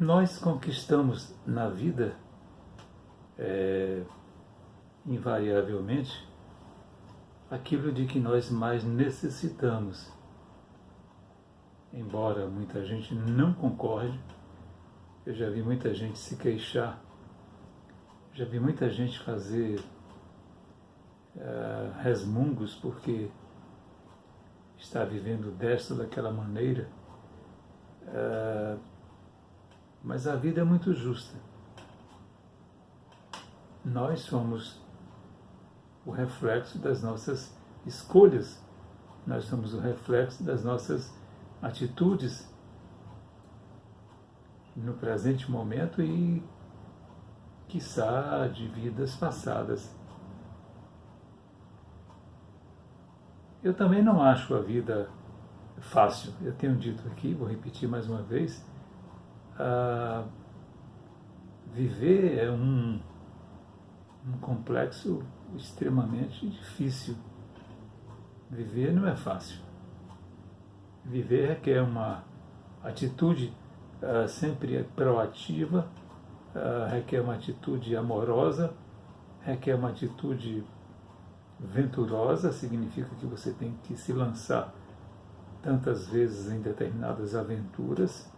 Nós conquistamos na vida, invariavelmente, aquilo de que nós mais necessitamos. Embora muita gente não concorde, eu já vi muita gente se queixar, já vi muita gente fazer resmungos porque está vivendo desta ou daquela maneira, mas a vida é muito justa. Nós somos o reflexo das nossas escolhas, nós somos o reflexo das nossas atitudes no presente momento e, quiçá, de vidas passadas. Eu também não acho a vida fácil. Eu tenho dito aqui, vou repetir mais uma vez, viver é um complexo extremamente difícil. Viver não é fácil. Viver requer uma atitude sempre proativa, requer uma atitude amorosa, requer uma atitude venturosa, significa que você tem que se lançar tantas vezes em determinadas aventuras,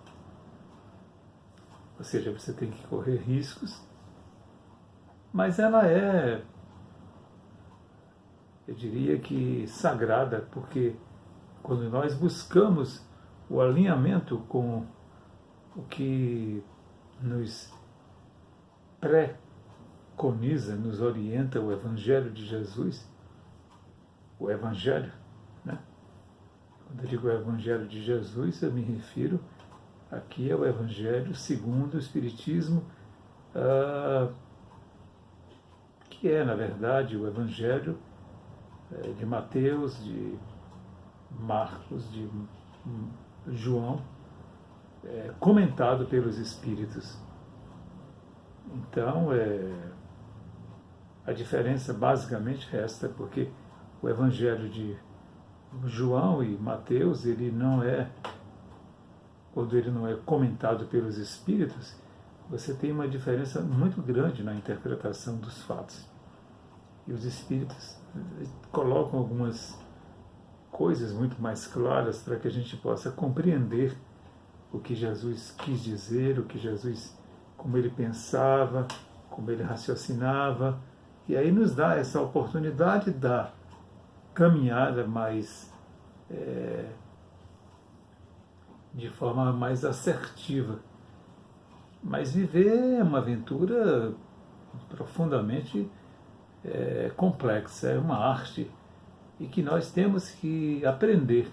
ou seja, você tem que correr riscos, mas ela é, eu diria que sagrada, porque quando nós buscamos o alinhamento com o que nos preconiza, nos orienta o Evangelho de Jesus, o Evangelho, né? Quando eu digo o Evangelho de Jesus, eu me refiro aqui ao Evangelho segundo o Espiritismo, que é, na verdade, o Evangelho de Mateus, de Marcos, de João, comentado pelos Espíritos. Então, a diferença basicamente é esta, porque o Evangelho de João e Mateus, quando ele não é comentado pelos Espíritos, você tem uma diferença muito grande na interpretação dos fatos. E os Espíritos colocam algumas coisas muito mais claras para que a gente possa compreender o que Jesus quis dizer, o que Jesus, como ele pensava, como ele raciocinava, e aí nos dá essa oportunidade da caminhada mais de forma mais assertiva. Mas viver é uma aventura profundamente complexa, é uma arte e que nós temos que aprender.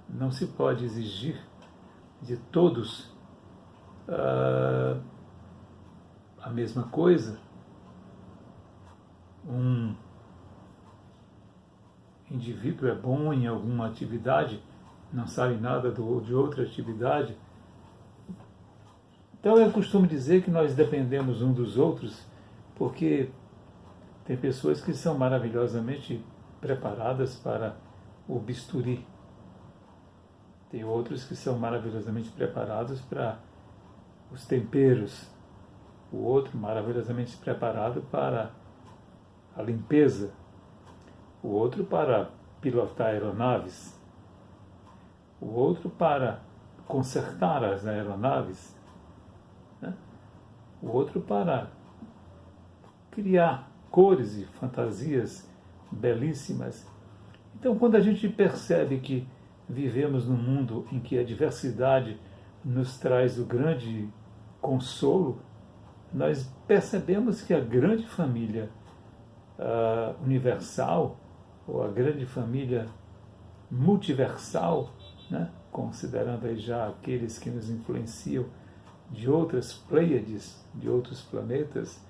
Não se pode exigir de todos a mesma coisa. Um indivíduo é bom em alguma atividade, não sabe nada de outra atividade. Então eu costumo dizer que nós dependemos uns dos outros, porque tem pessoas que são maravilhosamente preparadas para o bisturi. Tem outros que são maravilhosamente preparados para os temperos. O outro maravilhosamente preparado para a limpeza. O outro para pilotar aeronaves. O outro para consertar as aeronaves. Né? O outro para criar cores e fantasias belíssimas. Então, quando a gente percebe que vivemos num mundo em que a diversidade nos traz o grande consolo, nós percebemos que a grande família universal, ou a grande família multiversal, né, considerando aí já aqueles que nos influenciam de outras pleiades, de outros planetas,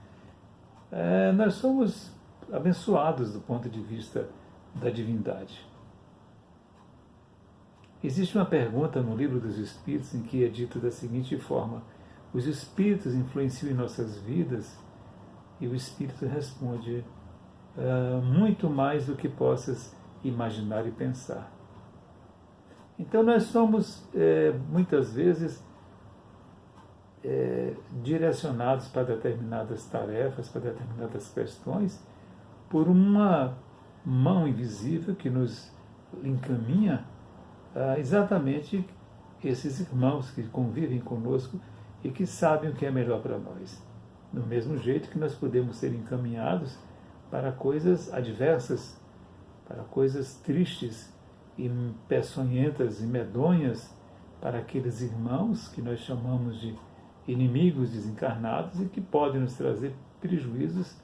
nós somos abençoados do ponto de vista da divindade. Existe uma pergunta no Livro dos Espíritos em que é dito da seguinte forma: os Espíritos influenciam em nossas vidas? E o Espírito responde: muito mais do que possas imaginar e pensar. Então nós somos, muitas vezes, direcionados para determinadas tarefas, para determinadas questões, por uma mão invisível que nos encaminha a exatamente esses irmãos que convivem conosco e que sabem o que é melhor para nós. Do mesmo jeito que nós podemos ser encaminhados para coisas adversas, para coisas tristes e peçonhentas e medonhas, para aqueles irmãos que nós chamamos de inimigos desencarnados e que podem nos trazer prejuízos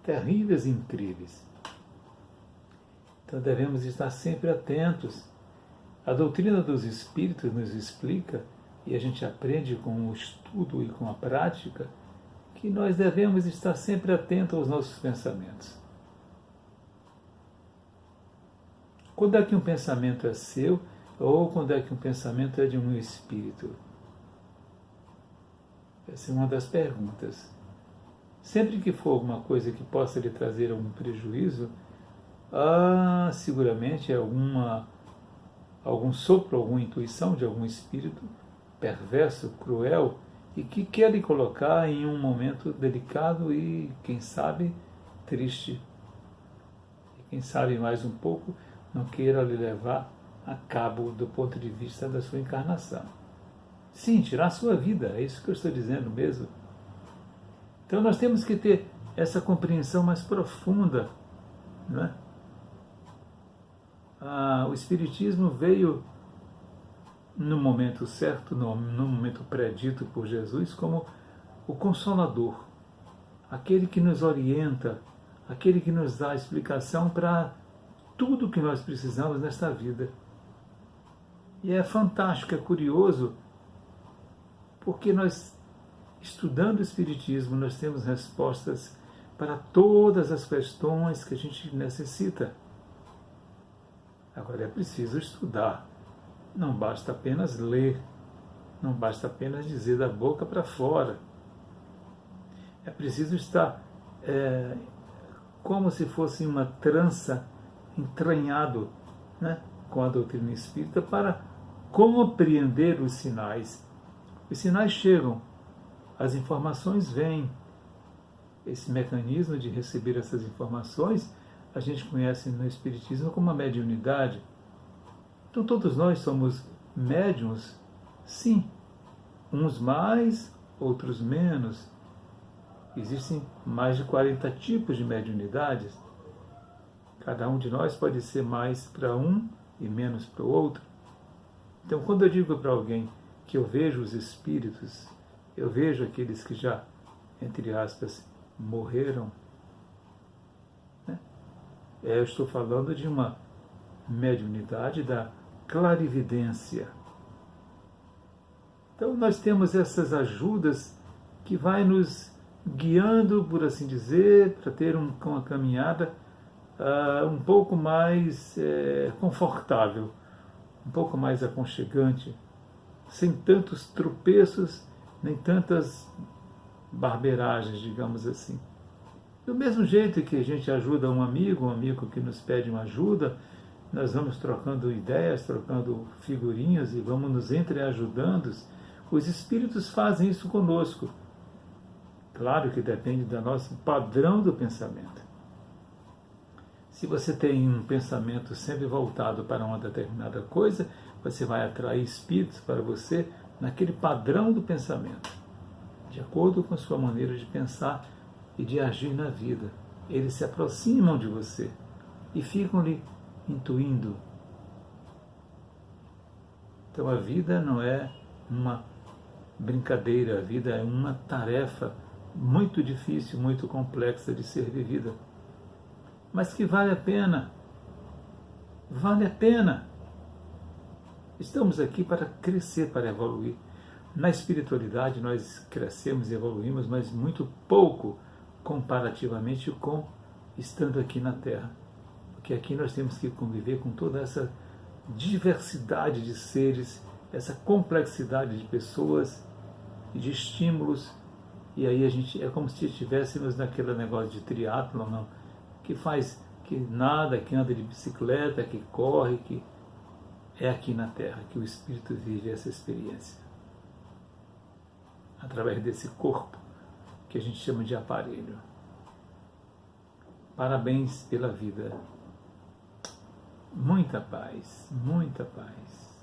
terríveis e incríveis. Então devemos estar sempre atentos. A doutrina dos Espíritos nos explica, e a gente aprende com o estudo e com a prática, que nós devemos estar sempre atentos aos nossos pensamentos. Quando é que um pensamento é seu, ou quando é que um pensamento é de um espírito? Essa é uma das perguntas. Sempre que for alguma coisa que possa lhe trazer algum prejuízo, seguramente é algum sopro, alguma intuição de algum espírito perverso, cruel, e que quer lhe colocar em um momento delicado e, quem sabe, triste. E quem sabe mais um pouco, não queira lhe levar a cabo do ponto de vista da sua encarnação. Sim, tirar a sua vida, é isso que eu estou dizendo mesmo. Então nós temos que ter essa compreensão mais profunda, não é? O Espiritismo veio no momento certo, no momento predito por Jesus, como o Consolador, aquele que nos orienta, aquele que nos dá a explicação para tudo que nós precisamos nesta vida. E é fantástico, é curioso, porque nós, estudando o Espiritismo, nós temos respostas para todas as questões que a gente necessita. Agora é preciso estudar. Não basta apenas ler, não basta apenas dizer da boca para fora. É preciso estar como se fosse uma trança entranhado, né, com a doutrina espírita para compreender os sinais. Os sinais chegam, as informações vêm. Esse mecanismo de receber essas informações a gente conhece no Espiritismo como a mediunidade. Então todos nós somos médiuns, sim, uns mais, outros menos. Existem mais de 40 tipos de mediunidades. Cada um de nós pode ser mais para um e menos para o outro. Então quando eu digo para alguém que eu vejo os espíritos, eu vejo aqueles que já, entre aspas, morreram, né? Eu estou falando de uma mediunidade da clarividência. Então nós temos essas ajudas que vai nos guiando, por assim dizer, para ter uma caminhada um pouco mais confortável, um pouco mais aconchegante, sem tantos tropeços, nem tantas barbeiragens, digamos assim. Do mesmo jeito que a gente ajuda um amigo que nos pede uma ajuda, nós vamos trocando ideias, trocando figurinhas e vamos nos entreajudando. Os espíritos fazem isso conosco. Claro que depende do nosso padrão do pensamento. Se você tem um pensamento sempre voltado para uma determinada coisa, você vai atrair espíritos para você naquele padrão do pensamento, de acordo com a sua maneira de pensar e de agir na vida. Eles se aproximam de você e ficam lhe intuindo. Então a vida não é uma brincadeira, a vida é uma tarefa muito difícil, muito complexa de ser vivida, mas que vale a pena. Vale a pena. Estamos aqui para crescer, para evoluir. Na espiritualidade nós crescemos e evoluímos, mas muito pouco comparativamente com estando aqui na Terra. Porque aqui nós temos que conviver com toda essa diversidade de seres, essa complexidade de pessoas e de estímulos. E aí a gente é como se estivéssemos naquele negócio de triatlon, não? Que nada, que anda de bicicleta, que corre, que é aqui na Terra que o Espírito vive essa experiência. através desse corpo que a gente chama de aparelho. Parabéns pela vida. Muita paz, muita paz.